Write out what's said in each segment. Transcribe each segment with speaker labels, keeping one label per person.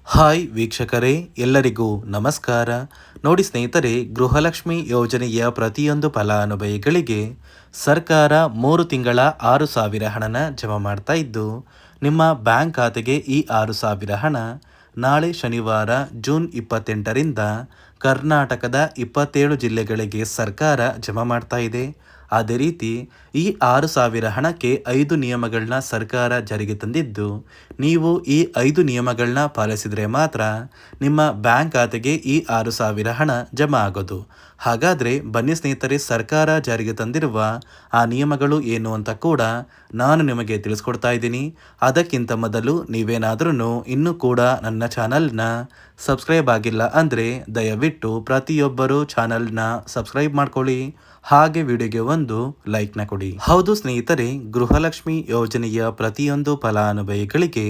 Speaker 1: Hi ವೀಕ್ಷಕರೇ, ಎಲ್ಲರಿಗೂ ನಮಸ್ಕಾರ. ನೋಡಿ ಸ್ನೇಹಿತರೆ, ಗೃಹಲಕ್ಷ್ಮಿ ಯೋಜನೆಯ ಪ್ರತಿಯೊಂದು ಫಲಾನುಭವಿಗಳಿಗೆ ಸರ್ಕಾರ 3 ತಿಂಗಳ 6,000 ಹಣನ ಜಮಾ ಮಾಡ್ತಾ ಇದ್ದು, ನಿಮ್ಮ ಬ್ಯಾಂಕ್ ಖಾತೆಗೆ ಈ 6,000 ಹಣ ನಾಳೆ ಶನಿವಾರ ಜೂನ್ 28ರಿಂದ ಕರ್ನಾಟಕದ 27 ಜಿಲ್ಲೆಗಳಿಗೆ ಸರ್ಕಾರ ಜಮಾ ಮಾಡ್ತಾ ಇದೆ. ಅದೇ ರೀತಿ ಈ 6,000 ಹಣಕ್ಕೆ 5 ನಿಯಮಗಳನ್ನ ಸರ್ಕಾರ ಜಾರಿಗೆ ತಂದಿದ್ದು, ನೀವು ಈ 5 ನಿಯಮಗಳನ್ನ ಪಾಲಿಸಿದರೆ ಮಾತ್ರ ನಿಮ್ಮ ಬ್ಯಾಂಕ್ ಖಾತೆಗೆ ಈ 6,000 ಹಣ ಜಮಾ ಆಗೋದು. ಹಾಗಾದರೆ ಬನ್ನಿ ಸ್ನೇಹಿತರೆ, ಸರ್ಕಾರ ಜಾರಿಗೆ ತಂದಿರುವ ಆ ನಿಯಮಗಳು ಏನು ಅಂತ ಕೂಡ ನಾನು ನಿಮಗೆ ತಿಳಿಸ್ಕೊಡ್ತಾ ಇದ್ದೀನಿ. ಅದಕ್ಕಿಂತ ಮೊದಲು ನೀವೇನಾದ್ರೂ ಇನ್ನೂ ಕೂಡ ನನ್ನ ಚಾನಲ್ನ ಸಬ್ಸ್ಕ್ರೈಬ್ ಆಗಿಲ್ಲ ಅಂದರೆ ದಯವಿಟ್ಟು ಪ್ರತಿಯೊಬ್ಬರು ಚಾನಲ್ನ ಸಬ್ಸ್ಕ್ರೈಬ್ ಮಾಡ್ಕೊಳ್ಳಿ, ಹಾಗೆ ವಿಡಿಯೋಗೆ ಒಂದು ಲೈಕ್ನ ಕೊಡಿ. ಹೌದು ಸ್ನೇಹಿತರೆ, ಗೃಹಲಕ್ಷ್ಮಿ ಯೋಜನೆಯ ಪ್ರತಿಯೊಂದು ಫಲಾನುಭವಿಗಳಿಗೆ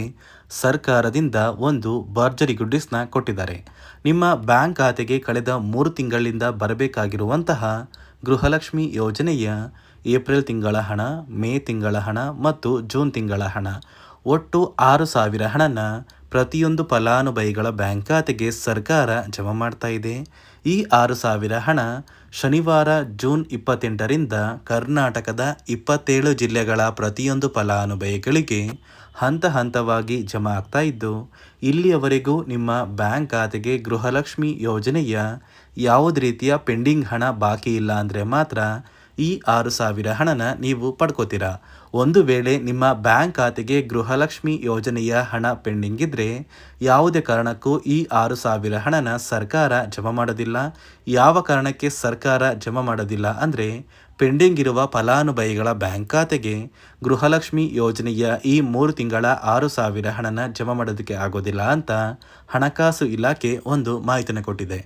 Speaker 1: ಸರ್ಕಾರದಿಂದ ಒಂದು ಭರ್ಜರಿ ಗುಡ್ಡಿಸ್ನ ಕೊಟ್ಟಿದ್ದಾರೆ. ನಿಮ್ಮ ಬ್ಯಾಂಕ್ ಖಾತೆಗೆ ಕಳೆದ 3 ತಿಂಗಳಿಂದ ಬರಬೇಕಾಗಿರುವಂತಹ ಗೃಹಲಕ್ಷ್ಮಿ ಯೋಜನೆಯ ಏಪ್ರಿಲ್ ತಿಂಗಳ ಹಣ, ಮೇ ತಿಂಗಳ ಹಣ ಮತ್ತು ಜೂನ್ ತಿಂಗಳ ಹಣ, ಒಟ್ಟು 6,000 ಹಣನ ಪ್ರತಿಯೊಂದು ಫಲಾನುಭವಿಗಳ ಬ್ಯಾಂಕ್ ಖಾತೆಗೆ ಸರ್ಕಾರ ಜಮಾ ಮಾಡ್ತಾ ಇದೆ. ಈ 6,000 ಹಣ ಶನಿವಾರ ಜೂನ್ 28ರಿಂದ ಕರ್ನಾಟಕದ 27 ಜಿಲ್ಲೆಗಳ ಪ್ರತಿಯೊಂದು ಫಲಾನುಭವಿಗಳಿಗೆ ಹಂತ ಹಂತವಾಗಿ ಜಮಾ ಆಗ್ತಾ ಇದ್ದು, ಇಲ್ಲಿಯವರೆಗೂ ನಿಮ್ಮ ಬ್ಯಾಂಕ್ ಖಾತೆಗೆ ಗೃಹಲಕ್ಷ್ಮಿ ಯೋಜನೆಯ ಯಾವುದೇ ರೀತಿಯ ಪೆಂಡಿಂಗ್ ಹಣ ಬಾಕಿ ಇಲ್ಲ ಅಂದರೆ ಮಾತ್ರ ಈ 6,000 ಹಣನ ನೀವು ಪಡ್ಕೋತೀರಾ. ಒಂದು ವೇಳೆ ನಿಮ್ಮ ಬ್ಯಾಂಕ್ ಖಾತೆಗೆ ಗೃಹಲಕ್ಷ್ಮಿ ಯೋಜನೆಯ ಹಣ ಪೆಂಡಿಂಗ್ ಇದ್ದರೆ ಯಾವುದೇ ಕಾರಣಕ್ಕೂ ಈ 6,000 ಹಣನ ಸರ್ಕಾರ ಜಮಾ ಮಾಡೋದಿಲ್ಲ. ಯಾವ ಕಾರಣಕ್ಕೆ ಸರ್ಕಾರ ಜಮಾ ಮಾಡೋದಿಲ್ಲ ಅಂದರೆ, ಪೆಂಡಿಂಗ್ ಇರುವ ಫಲಾನುಭವಿಗಳ ಬ್ಯಾಂಕ್ ಖಾತೆಗೆ ಗೃಹಲಕ್ಷ್ಮಿ ಯೋಜನೆಯ ಈ 3 ತಿಂಗಳ 6,000 ಹಣನ ಜಮಾ ಮಾಡೋದಕ್ಕೆ ಆಗೋದಿಲ್ಲ ಅಂತ ಹಣಕಾಸು ಇಲಾಖೆ ಒಂದು ಮಾಹಿತಿನ ಕೊಟ್ಟಿದೆ.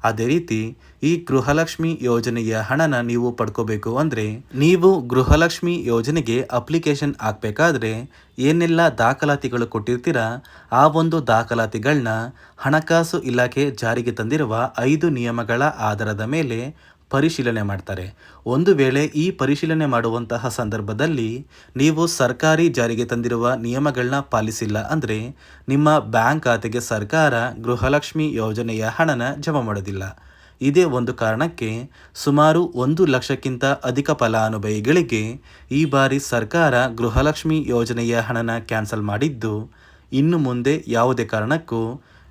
Speaker 1: ಅದೇ ರೀತಿ ಈ ಗೃಹಲಕ್ಷ್ಮಿ ಯೋಜನೆಯ ಹಣನ ನೀವು ಪಡ್ಕೋಬೇಕು ಅಂದರೆ, ನೀವು ಗೃಹಲಕ್ಷ್ಮಿ ಯೋಜನೆಗೆ ಅಪ್ಲಿಕೇಶನ್ ಹಾಕಬೇಕಾದ್ರೆ ಏನೆಲ್ಲ ದಾಖಲಾತಿಗಳು ಕೊಟ್ಟಿರ್ತೀರಾ, ಆ ಒಂದು ದಾಖಲಾತಿಗಳನ್ನ ಹಣಕಾಸು ಇಲಾಖೆ ಜಾರಿಗೆ ತಂದಿರುವ 5 ನಿಯಮಗಳ ಆಧಾರದ ಮೇಲೆ ಪರಿಶೀಲನೆ ಮಾಡ್ತಾರೆ. ಒಂದು ವೇಳೆ ಈ ಪರಿಶೀಲನೆ ಮಾಡುವಂತಹ ಸಂದರ್ಭದಲ್ಲಿ ನೀವು ಸರ್ಕಾರಿ ಜಾರಿಗೆ ತಂದಿರುವ ನಿಯಮಗಳನ್ನ ಪಾಲಿಸಿಲ್ಲ ಅಂದರೆ ನಿಮ್ಮ ಬ್ಯಾಂಕ್ ಖಾತೆಗೆ ಸರ್ಕಾರ ಗೃಹಲಕ್ಷ್ಮಿ ಯೋಜನೆಯ ಹಣನ ಜಮಾ ಮಾಡೋದಿಲ್ಲ. ಇದೇ ಒಂದು ಕಾರಣಕ್ಕೆ ಸುಮಾರು 1 ಲಕ್ಷಕ್ಕಿಂತ ಅಧಿಕ ಫಲಾನುಭವಿಗಳಿಗೆ ಈ ಬಾರಿ ಸರ್ಕಾರ ಗೃಹಲಕ್ಷ್ಮಿ ಯೋಜನೆಯ ಹಣನ ಕ್ಯಾನ್ಸಲ್ ಮಾಡಿದ್ದು, ಇನ್ನು ಮುಂದೆ ಯಾವುದೇ ಕಾರಣಕ್ಕೂ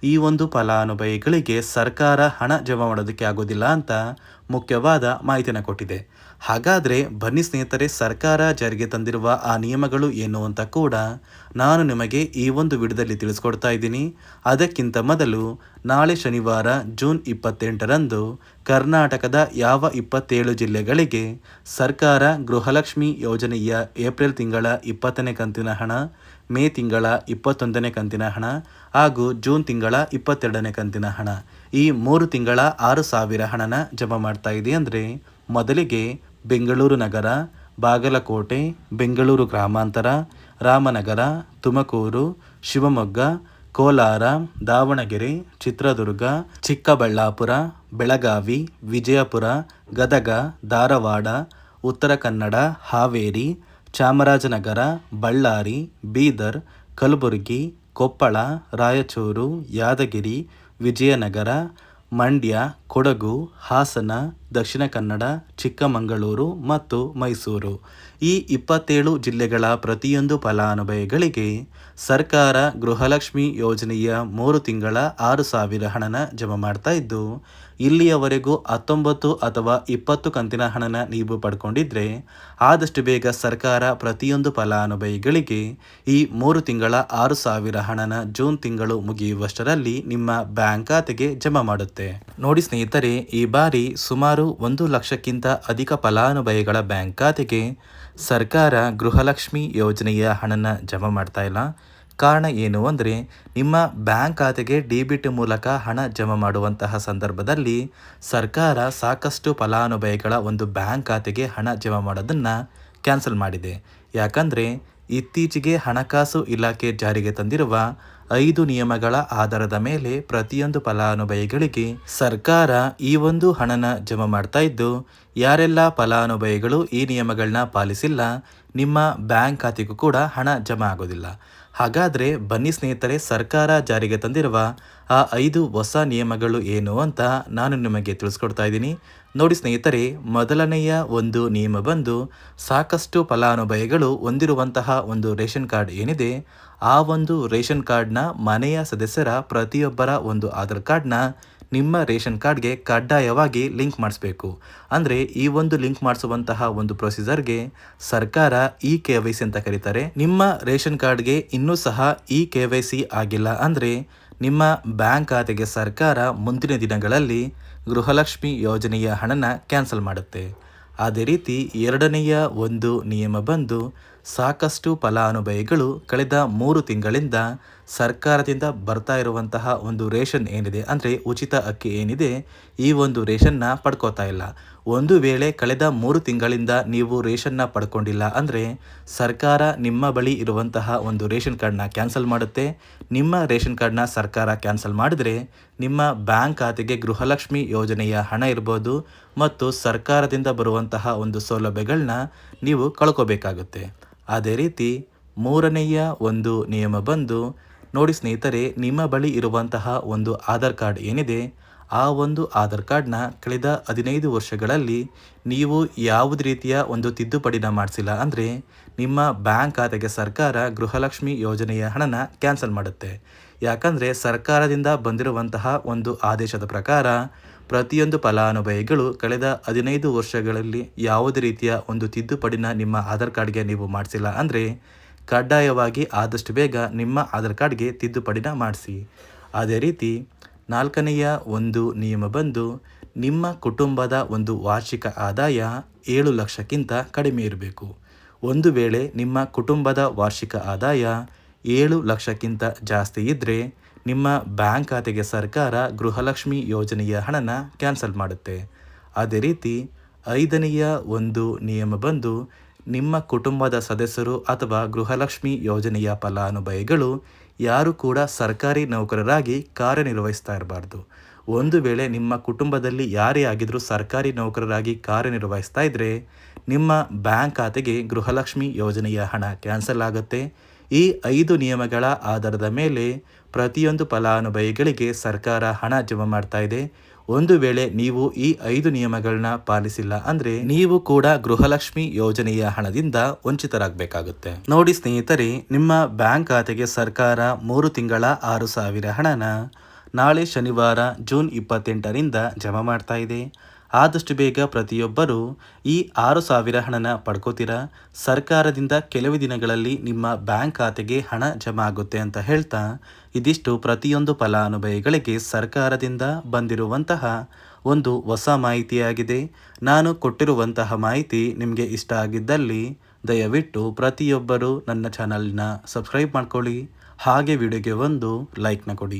Speaker 1: ಈ ಒಂದು ಫಲಾನುಭವಿಗಳಿಗೆ ಸರ್ಕಾರ ಹಣ ಜಮಾ ಮಾಡೋದಕ್ಕೆ ಆಗೋದಿಲ್ಲ ಅಂತ ಮುಖ್ಯವಾದ ಮಾಹಿತಿನ ಕೊಟ್ಟಿದೆ. ಹಾಗಾದರೆ ಬನ್ನಿ ಸ್ನೇಹಿತರೆ, ಸರ್ಕಾರ ಜಾರಿಗೆ ತಂದಿರುವ ಆ ನಿಯಮಗಳು ಏನು ಅಂತ ಕೂಡ ನಾನು ನಿಮಗೆ ಈ ಒಂದು ವಿಡಿಯೋದಲ್ಲಿ ತಿಳಿಸ್ಕೊಡ್ತಾ ಇದ್ದೀನಿ. ಅದಕ್ಕಿಂತ ಮೊದಲು ನಾಳೆ ಶನಿವಾರ ಜೂನ್ 28ರಂದು ಕರ್ನಾಟಕದ ಯಾವ 27 ಜಿಲ್ಲೆಗಳಿಗೆ ಸರ್ಕಾರ ಗೃಹಲಕ್ಷ್ಮಿ ಯೋಜನೆಯ ಏಪ್ರಿಲ್ ತಿಂಗಳ 20ನೇ ಕಂತಿನ ಹಣ, ಮೇ ತಿಂಗಳ 21ನೇ ಕಂತಿನ ಹಣ ಹಾಗೂ ಜೂನ್ ತಿಂಗಳ 22ನೇ ಕಂತಿನ ಹಣ, ಈ 3 ತಿಂಗಳ 6,000 ಹಣನ ಜಮಾ ಮಾಡ್ತಾ ಇದೆ. ಅಂದರೆ ಮೊದಲಿಗೆ ಬೆಂಗಳೂರು ನಗರ, ಬಾಗಲಕೋಟೆ, ಬೆಂಗಳೂರು ಗ್ರಾಮಾಂತರ, ರಾಮನಗರ, ತುಮಕೂರು, ಶಿವಮೊಗ್ಗ, ಕೋಲಾರ, ದಾವಣಗೆರೆ, ಚಿತ್ರದುರ್ಗ, ಚಿಕ್ಕಬಳ್ಳಾಪುರ, ಬೆಳಗಾವಿ, ವಿಜಯಪುರ, ಗದಗ, ಧಾರವಾಡ, ಉತ್ತರ ಕನ್ನಡ, ಹಾವೇರಿ, ಚಾಮರಾಜನಗರ, ಬಳ್ಳಾರಿ, ಬೀದರ್, ಕಲಬುರಗಿ, ಕೊಪ್ಪಳ, ರಾಯಚೂರು, ಯಾದಗಿರಿ, ವಿಜಯನಗರ, ಮಂಡ್ಯ, ಕೊಡಗು, ಹಾಸನ, ದಕ್ಷಿಣ ಕನ್ನಡ, ಚಿಕ್ಕಮಗಳೂರು ಮತ್ತು ಮೈಸೂರು, ಈ 27 ಜಿಲ್ಲೆಗಳ ಪ್ರತಿಯೊಂದು ಫಲಾನುಭವಿಗಳಿಗೆ ಸರ್ಕಾರ ಗೃಹಲಕ್ಷ್ಮಿ ಯೋಜನೆಯ 3 ತಿಂಗಳ 6,000 ಹಣನ ಜಮಾ ಮಾಡ್ತಾ ಇದ್ದು, ಇಲ್ಲಿಯವರೆಗೂ 19 ಅಥವಾ 20 ಕಂತಿನ ಹಣನ ನೀವು ಪಡ್ಕೊಂಡಿದ್ರೆ ಆದಷ್ಟು ಬೇಗ ಸರ್ಕಾರ ಪ್ರತಿಯೊಂದು ಫಲಾನುಭವಿಗಳಿಗೆ ಈ 3 ತಿಂಗಳ 6,000 ಹಣನ ಜೂನ್ ತಿಂಗಳು ಮುಗಿಯುವಷ್ಟರಲ್ಲಿ ನಿಮ್ಮ ಬ್ಯಾಂಕ್ ಖಾತೆಗೆ ಜಮಾ ಮಾಡುತ್ತೆ. ನೋಡಿ ಸ್ನೇಹಿತರೆ, ಈ ಬಾರಿ ಸುಮಾರು 1 ಲಕ್ಷಕ್ಕಿಂತ ಅಧಿಕ ಫಲಾನುಭವಿಗಳ ಬ್ಯಾಂಕ್ ಖಾತೆಗೆ ಸರ್ಕಾರ ಗೃಹಲಕ್ಷ್ಮಿ ಯೋಜನೆಯ ಹಣನ ಜಮಾ ಮಾಡ್ತಾ ಇಲ್ಲ. ಕಾರಣ ಏನು ಅಂದರೆ, ನಿಮ್ಮ ಬ್ಯಾಂಕ್ ಖಾತೆಗೆ ಡೆಬಿಟ್ ಮೂಲಕ ಹಣ ಜಮಾ ಮಾಡುವಂತಹ ಸಂದರ್ಭದಲ್ಲಿ ಸರ್ಕಾರ ಸಾಕಷ್ಟು ಫಲಾನುಭವಿಗಳ ಒಂದು ಬ್ಯಾಂಕ್ ಖಾತೆಗೆ ಹಣ ಜಮಾ ಮಾಡೋದನ್ನು ಕ್ಯಾನ್ಸಲ್ ಮಾಡಿದೆ. ಯಾಕಂದರೆ ಇತ್ತೀಚೆಗೆ ಹಣಕಾಸು ಇಲಾಖೆ ಜಾರಿಗೆ ತಂದಿರುವ 5 ನಿಯಮಗಳ ಆಧಾರದ ಮೇಲೆ ಪ್ರತಿಯೊಂದು ಫಲಾನುಭವಿಗಳಿಗೆ ಸರ್ಕಾರ ಈ ಒಂದು ಹಣನ ಜಮಾ ಮಾಡ್ತಾ ಇದ್ದು, ಯಾರೆಲ್ಲ ಫಲಾನುಭವಿಗಳು ಈ ನಿಯಮಗಳನ್ನ ಪಾಲಿಸಿಲ್ಲ ನಿಮ್ಮ ಬ್ಯಾಂಕ್ ಖಾತೆಗೂ ಕೂಡ ಹಣ ಜಮಾ ಆಗೋದಿಲ್ಲ. ಹಾಗಾದರೆ ಬನ್ನಿ ಸ್ನೇಹಿತರೆ, ಸರ್ಕಾರ ಜಾರಿಗೆ ತಂದಿರುವ ಆ 5 ಹೊಸ ನಿಯಮಗಳು ಏನು ಅಂತ ನಾನು ನಿಮಗೆ ತಿಳಿಸ್ಕೊಡ್ತಾ ಇದ್ದೀನಿ. ನೋಡಿ ಸ್ನೇಹಿತರೆ, ಮೊದಲನೆಯ ಒಂದು ನಿಯಮ ಬಂದು ಸಾಕಷ್ಟು ಫಲಾನುಭವಿಗಳು ಹೊಂದಿರುವಂತಹ ಒಂದು ರೇಷನ್ ಕಾರ್ಡ್ ಏನಿದೆ, ಆ ಒಂದು ರೇಷನ್ ಕಾರ್ಡ್ನ ಮನೆಯ ಸದಸ್ಯರ ಪ್ರತಿಯೊಬ್ಬರ ಒಂದು ಆಧಾರ್ ಕಾರ್ಡ್ನ ನಿಮ್ಮ ರೇಷನ್ ಕಾರ್ಡ್ಗೆ ಕಡ್ಡಾಯವಾಗಿ ಲಿಂಕ್ ಮಾಡಿಸ್ಬೇಕು. ಅಂದರೆ ಈ ಒಂದು ಲಿಂಕ್ ಮಾಡಿಸುವಂತಹ ಒಂದು ಪ್ರೊಸೀಜರ್ಗೆ ಸರ್ಕಾರ KYC ಅಂತ ಕರೀತಾರೆ. ನಿಮ್ಮ ರೇಷನ್ ಕಾರ್ಡ್ಗೆ ಇನ್ನೂ ಸಹ KYC ಆಗಿಲ್ಲ ಅಂದರೆ ನಿಮ್ಮ ಬ್ಯಾಂಕ್ ಖಾತೆಗೆ ಸರ್ಕಾರ ಮುಂದಿನ ದಿನಗಳಲ್ಲಿ ಗೃಹಲಕ್ಷ್ಮಿ ಯೋಜನೆಯ ಹಣನ ಕ್ಯಾನ್ಸಲ್ ಮಾಡುತ್ತೆ. ಅದೇ ರೀತಿ ಎರಡನೆಯ ಒಂದು ನಿಯಮ ಬಂದು ಸಾಕಷ್ಟು ಫಲಾನುಭವಿಗಳು ಕಳೆದ 3 ತಿಂಗಳಿಂದ ಸರ್ಕಾರದಿಂದ ಬರ್ತಾ ಇರುವಂತಹ ಒಂದು ರೇಷನ್ ಏನಿದೆ, ಅಂದರೆ ಉಚಿತ ಅಕ್ಕಿ ಏನಿದೆ, ಈ ಒಂದು ರೇಷನ್ನ ಪಡ್ಕೋತಾ ಇಲ್ಲ. ಒಂದು ವೇಳೆ ಕಳೆದ 3 ತಿಂಗಳಿಂದ ನೀವು ರೇಷನ್ನ ಪಡ್ಕೊಂಡಿಲ್ಲ ಅಂದರೆ ಸರ್ಕಾರ ನಿಮ್ಮ ಬಳಿ ಇರುವಂತಹ ಒಂದು ರೇಷನ್ ಕಾರ್ಡ್ನ ಕ್ಯಾನ್ಸಲ್ ಮಾಡುತ್ತೆ. ನಿಮ್ಮ ರೇಷನ್ ಕಾರ್ಡ್ನ ಸರ್ಕಾರ ಕ್ಯಾನ್ಸಲ್ ಮಾಡಿದರೆ ನಿಮ್ಮ ಬ್ಯಾಂಕ್ ಖಾತೆಗೆ ಗೃಹಲಕ್ಷ್ಮಿ ಯೋಜನೆಯ ಹಣ ಇರ್ಬೋದು ಮತ್ತು ಸರ್ಕಾರದಿಂದ ಬರುವಂತಹ ಒಂದು ಸೌಲಭ್ಯಗಳನ್ನ ನೀವು ಕಳ್ಕೋಬೇಕಾಗುತ್ತೆ. ಅದೇ ರೀತಿ ಮೂರನೆಯ ಒಂದು ನಿಯಮ ಬಂದು ನೋಡಿ ಸ್ನೇಹಿತರೆ, ನಿಮ್ಮ ಬಳಿ ಇರುವಂತಹ ಒಂದು ಆಧಾರ್ ಕಾರ್ಡ್ ಏನಿದೆ, ಆ ಒಂದು ಆಧಾರ್ ಕಾರ್ಡ್ನ ಕಳೆದ 15 ವರ್ಷಗಳಲ್ಲಿ ನೀವು ಯಾವುದೇ ರೀತಿಯ ಒಂದು ತಿದ್ದುಪಡಿನ ಮಾಡಿಸಿಲ್ಲ ಅಂದರೆ ನಿಮ್ಮ ಬ್ಯಾಂಕ್ ಖಾತೆಗೆ ಸರ್ಕಾರ ಗೃಹಲಕ್ಷ್ಮಿ ಯೋಜನೆಯ ಹಣನ ಕ್ಯಾನ್ಸಲ್ ಮಾಡುತ್ತೆ. ಯಾಕಂದರೆ ಸರ್ಕಾರದಿಂದ ಬಂದಿರುವಂತಹ ಒಂದು ಆದೇಶದ ಪ್ರಕಾರ ಪ್ರತಿಯೊಂದು ಫಲಾನುಭವಿಗಳು ಕಳೆದ 15 ವರ್ಷಗಳಲ್ಲಿ ಯಾವುದೇ ರೀತಿಯ ಒಂದು ತಿದ್ದುಪಡಿನ ನಿಮ್ಮ ಆಧಾರ್ ಕಾರ್ಡ್ಗೆ ನೀವು ಮಾಡಿಸಿಲ್ಲ ಅಂದರೆ ಕಡ್ಡಾಯವಾಗಿ ಆದಷ್ಟು ಬೇಗ ನಿಮ್ಮ ಆಧಾರ್ ಕಾರ್ಡ್ಗೆ ತಿದ್ದುಪಡಿನ ಮಾಡಿಸಿ. ಅದೇ ರೀತಿ ನಾಲ್ಕನೆಯ ಒಂದು ನಿಯಮ ಬಂದು ನಿಮ್ಮ ಕುಟುಂಬದ ಒಂದು ವಾರ್ಷಿಕ ಆದಾಯ 7 ಲಕ್ಷಕ್ಕಿಂತ ಕಡಿಮೆ ಇರಬೇಕು. ಒಂದು ವೇಳೆ ನಿಮ್ಮ ಕುಟುಂಬದ ವಾರ್ಷಿಕ ಆದಾಯ 7 ಲಕ್ಷಕ್ಕಿಂತ ಜಾಸ್ತಿ ಇದ್ದರೆ ನಿಮ್ಮ ಬ್ಯಾಂಕ್ ಖಾತೆಗೆ ಸರ್ಕಾರ ಗೃಹಲಕ್ಷ್ಮಿ ಯೋಜನೆಯ ಹಣನ ಕ್ಯಾನ್ಸಲ್ ಮಾಡುತ್ತೆ. ಅದೇ ರೀತಿ ಐದನೆಯ ಒಂದು ನಿಯಮ ಬಂದು ನಿಮ್ಮ ಕುಟುಂಬದ ಸದಸ್ಯರು ಅಥವಾ ಗೃಹಲಕ್ಷ್ಮಿ ಯೋಜನೆಯ ಫಲಾನುಭವಿಗಳು ಯಾರು ಕೂಡ ಸರ್ಕಾರಿ ನೌಕರರಾಗಿ ಕಾರ್ಯನಿರ್ವಹಿಸ್ತಾ ಇರಬಾರ್ದು. ಒಂದು ವೇಳೆ ನಿಮ್ಮ ಕುಟುಂಬದಲ್ಲಿ ಯಾರೇ ಆಗಿದ್ರೂ ಸರ್ಕಾರಿ ನೌಕರರಾಗಿ ಕಾರ್ಯನಿರ್ವಹಿಸ್ತಾ ಇದ್ದರೆ ನಿಮ್ಮ ಬ್ಯಾಂಕ್ ಖಾತೆಗೆ ಗೃಹಲಕ್ಷ್ಮಿ ಯೋಜನೆಯ ಹಣ ಕ್ಯಾನ್ಸಲ್ ಆಗುತ್ತೆ. ಈ 5 ನಿಯಮಗಳ ಆಧಾರದ ಮೇಲೆ ಪ್ರತಿಯೊಂದು ಫಲಾನುಭವಿಗಳಿಗೆ ಸರ್ಕಾರ ಹಣ ಜಮಾ ಮಾಡ್ತಾ ಇದೆ. ಒಂದು ವೇಳೆ ನೀವು ಈ 5 ನಿಯಮಗಳನ್ನ ಪಾಲಿಸಿಲ್ಲ ಅಂದರೆ ನೀವು ಕೂಡ ಗೃಹಲಕ್ಷ್ಮಿ ಯೋಜನೆಯ ಹಣದಿಂದ ವಂಚಿತರಾಗಬೇಕಾಗುತ್ತೆ. ನೋಡಿ ಸ್ನೇಹಿತರೆ, ನಿಮ್ಮ ಬ್ಯಾಂಕ್ ಖಾತೆಗೆ ಸರ್ಕಾರ 3 ತಿಂಗಳ 6,000 ಹಣನ ನಾಳೆ ಶನಿವಾರ ಜೂನ್ 28ರಿಂದ ಜಮಾ ಮಾಡ್ತಾ ಇದೆ. ಆದಷ್ಟು ಬೇಗ ಪ್ರತಿಯೊಬ್ಬರು ಈ 6,000 ಹಣನ ಪಡ್ಕೋತೀರಾ. ಸರ್ಕಾರದಿಂದ ಕೆಲವೇ ದಿನಗಳಲ್ಲಿ ನಿಮ್ಮ ಬ್ಯಾಂಕ್ ಖಾತೆಗೆ ಹಣ ಜಮಾ ಆಗುತ್ತೆ ಅಂತ ಹೇಳ್ತಾ, ಇದಿಷ್ಟು ಪ್ರತಿಯೊಂದು ಫಲಾನುಭವಿಗಳಿಗೆ ಸರ್ಕಾರದಿಂದ ಬಂದಿರುವಂತಹ ಒಂದು ಹೊಸ ಮಾಹಿತಿಯಾಗಿದೆ. ನಾನು ಕೊಟ್ಟಿರುವಂತಹ ಮಾಹಿತಿ ನಿಮಗೆ ಇಷ್ಟ ಆಗಿದ್ದಲ್ಲಿ ದಯವಿಟ್ಟು ಪ್ರತಿಯೊಬ್ಬರು ನನ್ನ ಚಾನಲ್ನ ಸಬ್ಸ್ಕ್ರೈಬ್ ಮಾಡ್ಕೊಳ್ಳಿ, ಹಾಗೆ ವಿಡಿಯೋಗೆ ಒಂದು ಲೈಕ್ನ ಕೊಡಿ.